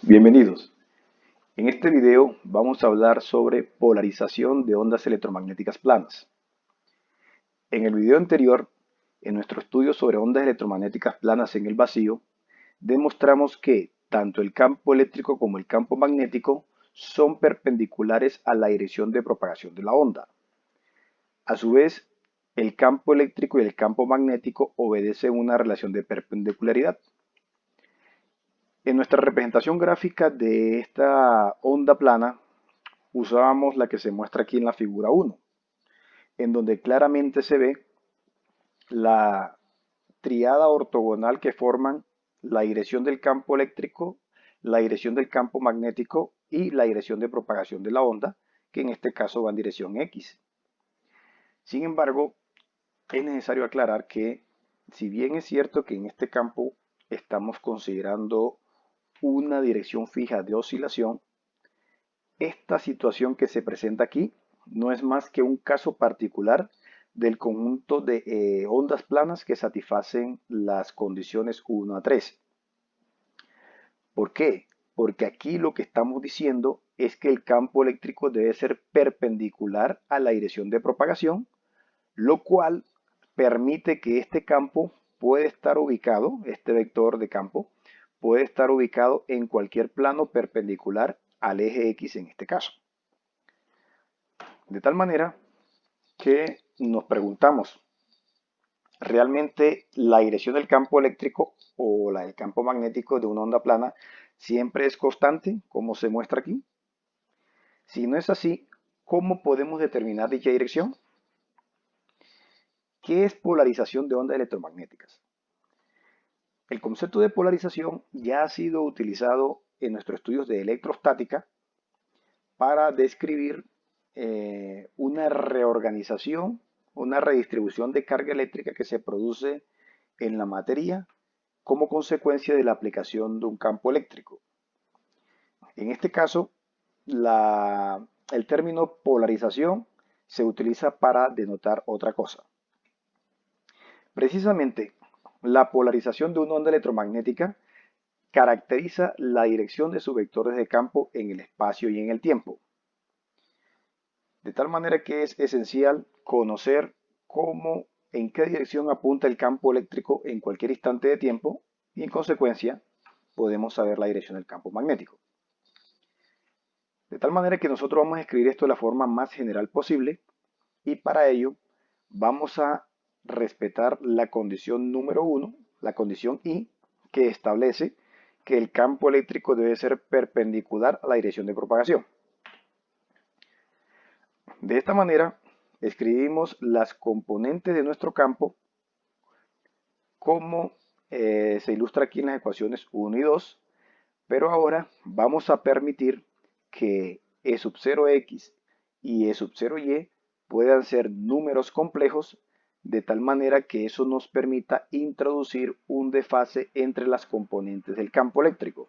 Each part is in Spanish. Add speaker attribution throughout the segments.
Speaker 1: Bienvenidos. En este video vamos a hablar sobre polarización de ondas electromagnéticas planas. En el video anterior, en nuestro estudio sobre ondas electromagnéticas planas en el vacío, demostramos que tanto el campo eléctrico como el campo magnético son perpendiculares a la dirección de propagación de la onda. A su vez, el campo eléctrico y el campo magnético obedecen una relación de perpendicularidad. En nuestra representación gráfica de esta onda plana, usábamos la que se muestra aquí en la figura 1, en donde claramente se ve la triada ortogonal que forman la dirección del campo eléctrico, la dirección del campo magnético y la dirección de propagación de la onda, que en este caso va en dirección X. Sin embargo, es necesario aclarar que, si bien es cierto que en este campo estamos considerando una dirección fija de oscilación, esta situación que se presenta aquí no es más que un caso particular del conjunto de ondas planas que satisfacen las condiciones 1 a 3. ¿Por qué? Porque aquí lo que estamos diciendo es que el campo eléctrico debe ser perpendicular a la dirección de propagación, lo cual permite que este campo puede estar ubicado, este vector de campo, puede estar ubicado en cualquier plano perpendicular al eje X en este caso. De tal manera que nos preguntamos, ¿realmente la dirección del campo eléctrico o la del campo magnético de una onda plana siempre es constante, como se muestra aquí? Si no es así, ¿cómo podemos determinar dicha dirección? ¿Qué es polarización de ondas electromagnéticas? El concepto de polarización ya ha sido utilizado en nuestros estudios de electrostática para describir una reorganización, una redistribución de carga eléctrica que se produce en la materia como consecuencia de la aplicación de un campo eléctrico. En este caso, el término polarización se utiliza para denotar otra cosa. Precisamente, la polarización de una onda electromagnética caracteriza la dirección de sus vectores de campo en el espacio y en el tiempo. De tal manera que es esencial conocer cómo, en qué dirección apunta el campo eléctrico en cualquier instante de tiempo y en consecuencia podemos saber la dirección del campo magnético. De tal manera que nosotros vamos a escribir esto de la forma más general posible y para ello vamos a respetar la condición número 1, la condición I, que establece que el campo eléctrico debe ser perpendicular a la dirección de propagación. De esta manera, escribimos las componentes de nuestro campo como se ilustra aquí en las ecuaciones 1 y 2, pero ahora vamos a permitir que E sub 0x y E sub 0y puedan ser números complejos, de tal manera que eso nos permita introducir un desfase entre las componentes del campo eléctrico.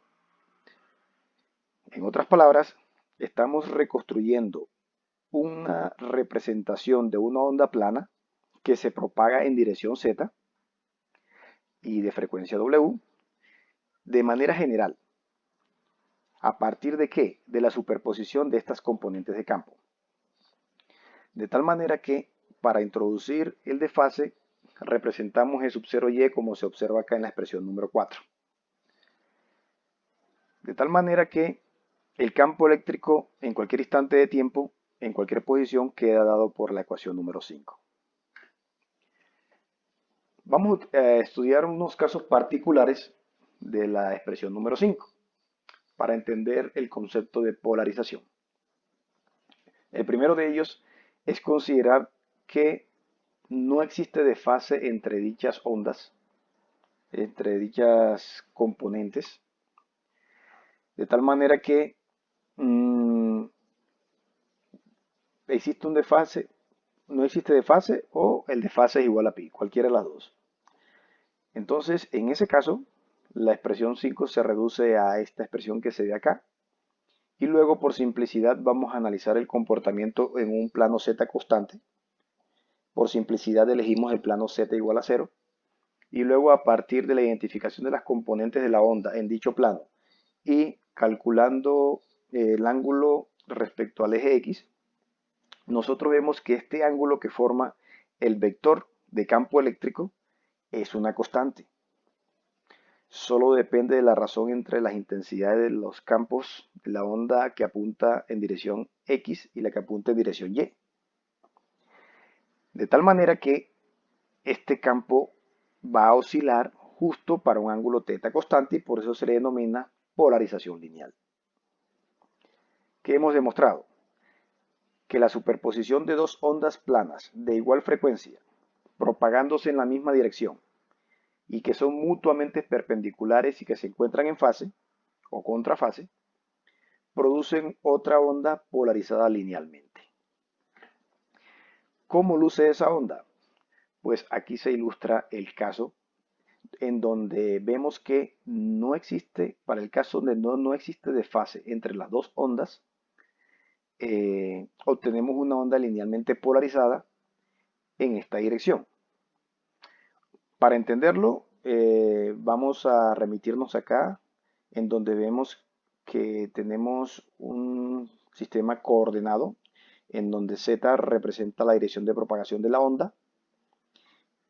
Speaker 1: En otras palabras, estamos reconstruyendo una representación de una onda plana que se propaga en dirección Z y de frecuencia W de manera general. ¿A partir de qué? De la superposición de estas componentes de campo. De tal manera que para introducir el desfase representamos E sub 0y como se observa acá en la expresión número 4. De tal manera que el campo eléctrico en cualquier instante de tiempo, en cualquier posición, queda dado por la ecuación número 5. Vamos a estudiar unos casos particulares de la expresión número 5 para entender el concepto de polarización. El primero de ellos es considerar que no existe desfase entre dichas ondas, entre dichas componentes, de tal manera que existe un desfase, no existe desfase o el desfase es igual a pi, cualquiera de las dos. Entonces, en ese caso, la expresión 5 se reduce a esta expresión que se ve acá. Y luego, por simplicidad, vamos a analizar el comportamiento en un plano z constante. Por simplicidad elegimos el plano z igual a 0. Y luego, a partir de la identificación de las componentes de la onda en dicho plano y calculando el ángulo respecto al eje X, nosotros vemos que este ángulo que forma el vector de campo eléctrico es una constante. Solo depende de la razón entre las intensidades de los campos de la onda que apunta en dirección X y la que apunta en dirección Y. De tal manera que este campo va a oscilar justo para un ángulo θ constante y por eso se le denomina polarización lineal. ¿Qué hemos demostrado? Que la superposición de dos ondas planas de igual frecuencia, propagándose en la misma dirección, y que son mutuamente perpendiculares y que se encuentran en fase o contrafase, producen otra onda polarizada linealmente. ¿Cómo luce esa onda? Pues aquí se ilustra el caso en donde vemos que no existe, para el caso donde no existe desfase entre las dos ondas, obtenemos una onda linealmente polarizada en esta dirección. Para entenderlo, vamos a remitirnos acá, en donde vemos que tenemos un sistema coordenado, en donde Z representa la dirección de propagación de la onda,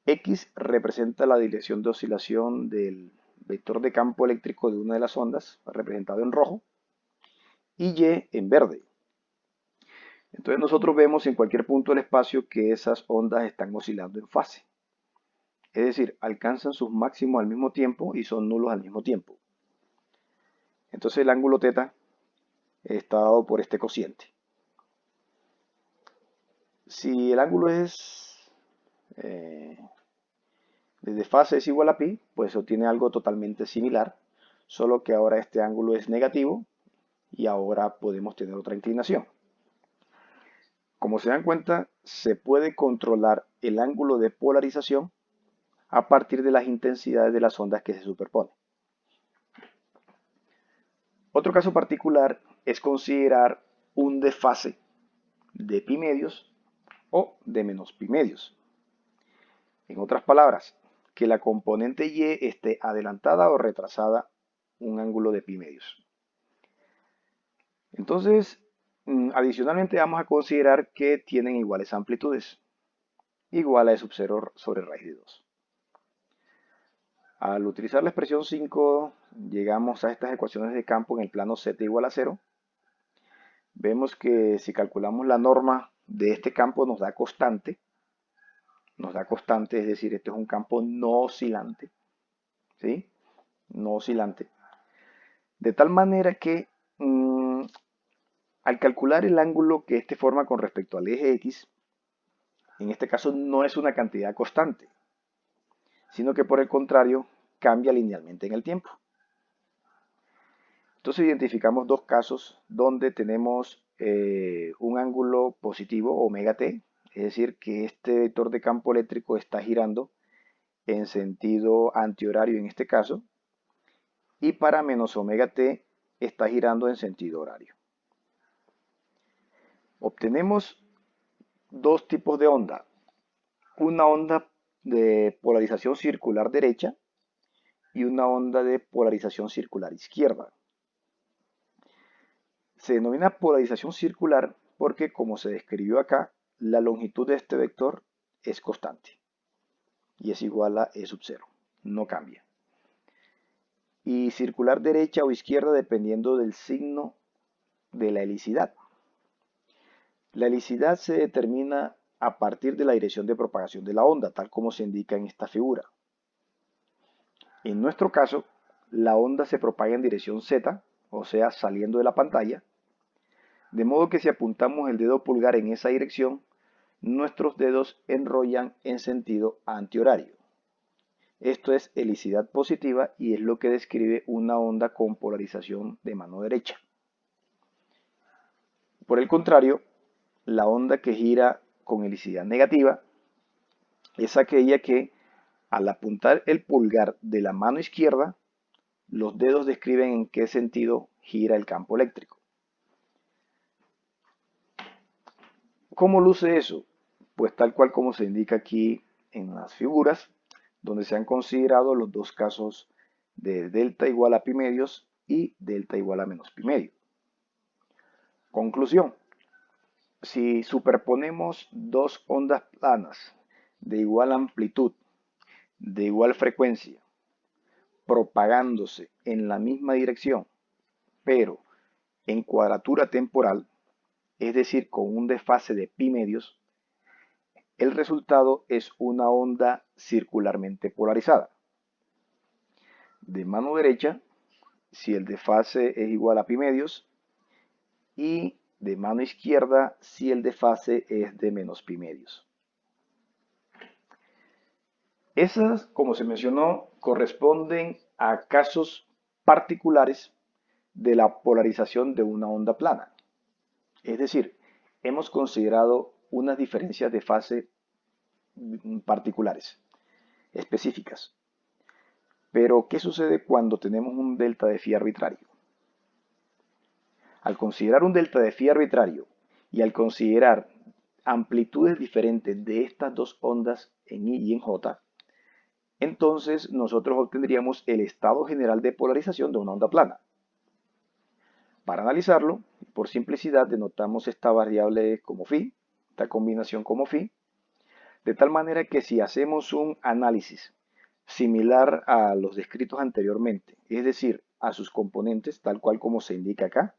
Speaker 1: X representa la dirección de oscilación del vector de campo eléctrico de una de las ondas, representado en rojo, y Y en verde. Entonces nosotros vemos en cualquier punto del espacio que esas ondas están oscilando en fase. Es decir, alcanzan sus máximos al mismo tiempo y son nulos al mismo tiempo. Entonces el ángulo θ está dado por este cociente. Si el ángulo es de desfase es igual a pi, pues obtiene algo totalmente similar, solo que ahora este ángulo es negativo y ahora podemos tener otra inclinación. Como se dan cuenta, se puede controlar el ángulo de polarización a partir de las intensidades de las ondas que se superponen. Otro caso particular es considerar un desfase de pi medios o de menos pi medios. En otras palabras, que la componente Y esté adelantada o retrasada un ángulo de pi medios. Entonces, adicionalmente vamos a considerar que tienen iguales amplitudes, igual a E sub 0 sobre raíz de 2. Al utilizar la expresión 5, llegamos a estas ecuaciones de campo en el plano z igual a 0. Vemos que si calculamos la norma de este campo nos da constante, es decir, este es un campo no oscilante, ¿sí? No oscilante. De tal manera que al calcular el ángulo que este forma con respecto al eje X, en este caso no es una cantidad constante, sino que por el contrario cambia linealmente en el tiempo. Entonces identificamos dos casos donde tenemos un ángulo positivo, omega t, es decir, que este vector de campo eléctrico está girando en sentido antihorario en este caso, y para menos omega t está girando en sentido horario. Obtenemos dos tipos de onda, una onda de polarización circular derecha y una onda de polarización circular izquierda. Se denomina polarización circular porque, como se describió acá, la longitud de este vector es constante y es igual a E sub 0, no cambia. Y circular derecha o izquierda dependiendo del signo de la helicidad. La helicidad se determina a partir de la dirección de propagación de la onda, tal como se indica en esta figura. En nuestro caso, la onda se propaga en dirección Z, o sea, saliendo de la pantalla, de modo que si apuntamos el dedo pulgar en esa dirección, nuestros dedos enrollan en sentido antihorario. Esto es helicidad positiva y es lo que describe una onda con polarización de mano derecha. Por el contrario, la onda que gira con helicidad negativa es aquella que, al apuntar el pulgar de la mano izquierda, los dedos describen en qué sentido gira el campo eléctrico. ¿Cómo luce eso? Pues tal cual como se indica aquí en las figuras, donde se han considerado los dos casos de delta igual a pi medios y delta igual a menos pi medio. Conclusión. Si superponemos dos ondas planas de igual amplitud, de igual frecuencia, propagándose en la misma dirección, pero en cuadratura temporal, es decir, con un desfase de pi medios, el resultado es una onda circularmente polarizada. De mano derecha, si el desfase es igual a pi medios, y de mano izquierda si el desfase es de menos pi medios. Esas, como se mencionó, corresponden a casos particulares de la polarización de una onda plana. Es decir, hemos considerado unas diferencias de fase particulares, específicas. Pero, ¿qué sucede cuando tenemos un delta de phi arbitrario? Al considerar un delta de phi arbitrario y al considerar amplitudes diferentes de estas dos ondas en I y en J, entonces nosotros obtendríamos el estado general de polarización de una onda plana. Para analizarlo, por simplicidad denotamos esta variable como phi, esta combinación como phi, de tal manera que si hacemos un análisis similar a los descritos anteriormente, es decir, a sus componentes, tal cual como se indica acá,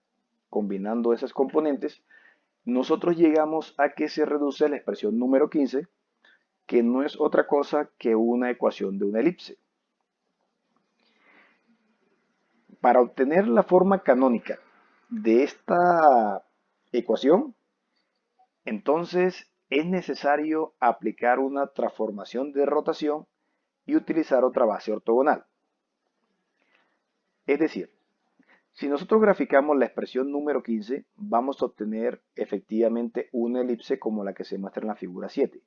Speaker 1: combinando esas componentes, nosotros llegamos a que se reduce la expresión número 15, que no es otra cosa que una ecuación de una elipse. Para obtener la forma canónica de esta ecuación, entonces es necesario aplicar una transformación de rotación y utilizar otra base ortogonal. Es decir, si nosotros graficamos la expresión número 15, vamos a obtener efectivamente una elipse como la que se muestra en la figura 7.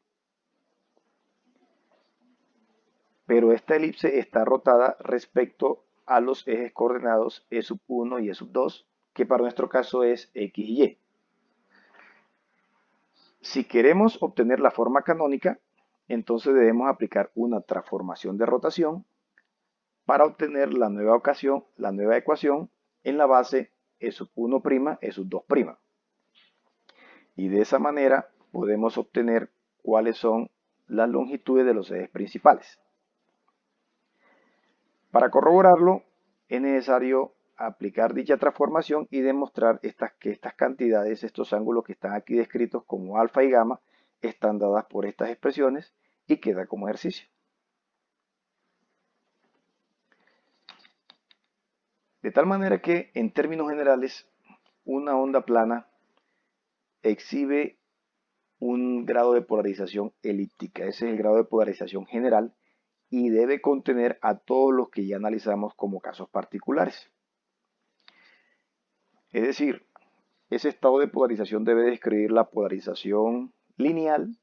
Speaker 1: Pero esta elipse está rotada respecto a los ejes coordenados E1 y E2, que para nuestro caso es X y Y. Si queremos obtener la forma canónica, entonces debemos aplicar una transformación de rotación para obtener la nueva ecuación en la base E1', E2'. Y de esa manera podemos obtener cuáles son las longitudes de los ejes principales. Para corroborarlo, es necesario aplicar dicha transformación y demostrar que estas cantidades, estos ángulos que están aquí descritos como alfa y gamma, están dadas por estas expresiones y queda como ejercicio. De tal manera que, en términos generales, una onda plana exhibe un grado de polarización elíptica. Ese es el grado de polarización general y debe contener a todos los que ya analizamos como casos particulares. Es decir, ese estado de polarización debe describir la polarización lineal,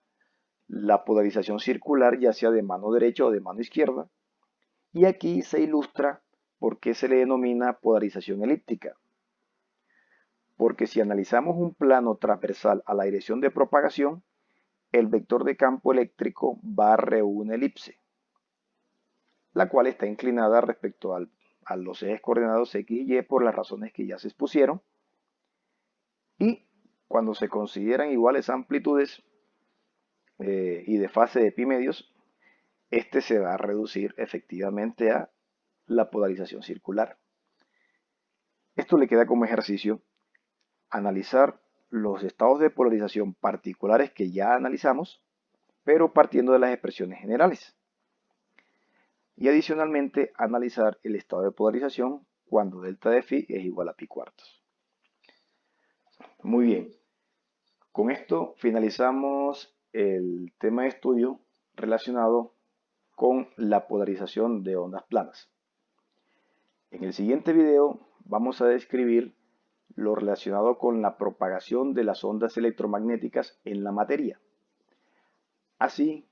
Speaker 1: la polarización circular, ya sea de mano derecha o de mano izquierda, y aquí se ilustra por qué se le denomina polarización elíptica. Porque si analizamos un plano transversal a la dirección de propagación, el vector de campo eléctrico barre una elipse, la cual está inclinada respecto a los ejes coordenados X y Y por las razones que ya se expusieron. Y cuando se consideran iguales amplitudes y de fase de pi medios, este se va a reducir efectivamente a la polarización circular. Esto le queda como ejercicio analizar los estados de polarización particulares que ya analizamos, pero partiendo de las expresiones generales. Y adicionalmente analizar el estado de polarización cuando delta de phi es igual a pi cuartos. Muy bien, con esto finalizamos el tema de estudio relacionado con la polarización de ondas planas. En el siguiente video vamos a describir lo relacionado con la propagación de las ondas electromagnéticas en la materia, así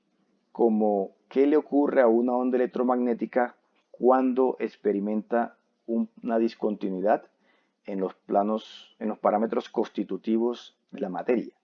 Speaker 1: como qué le ocurre a una onda electromagnética cuando experimenta una discontinuidad en los parámetros constitutivos de la materia.